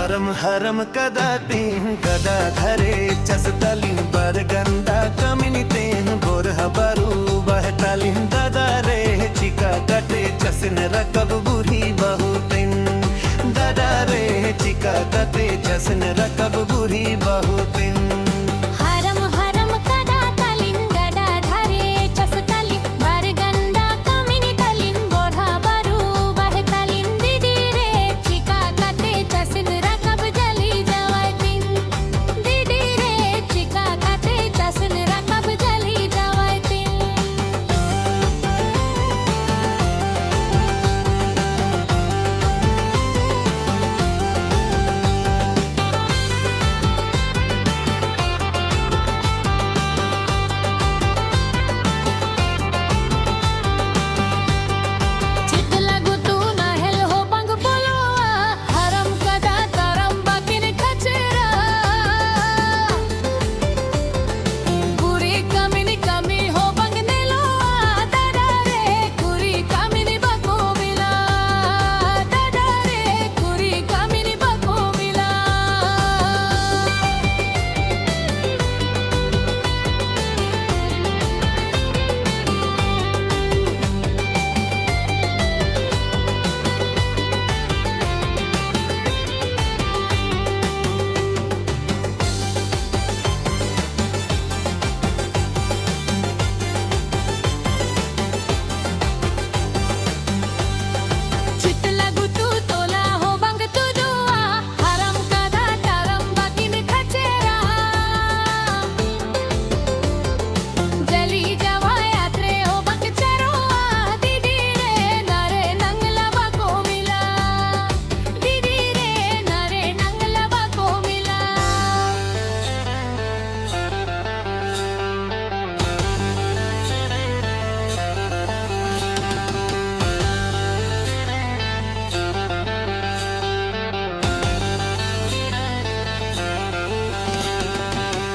हरम हरम कदातीं गदा धरे चसतलिं बरगंदा कमिनितें बोरह बरू बहतलिं ददा रे चिका कटे चसन रकब बुरी बहुतिन ददा रे चिका कटे चसन रकब बुरी बहुतिन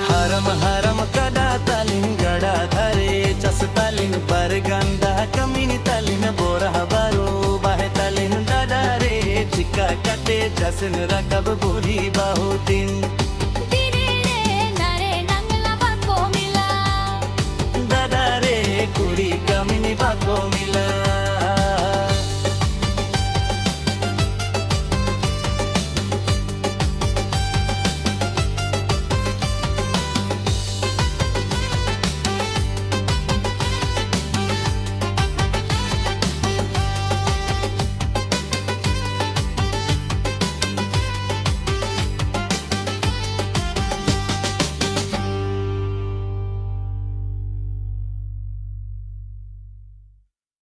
हरम हरम कदातलिं गड़ा धरे चसतलिं बरगंदा कमिनितलिं बोरह बरू बहतलिं ददा रे चिका कटे चसन रकब बुरी बहुतिन ददा रे कुड़ी कमिनी बाको मिला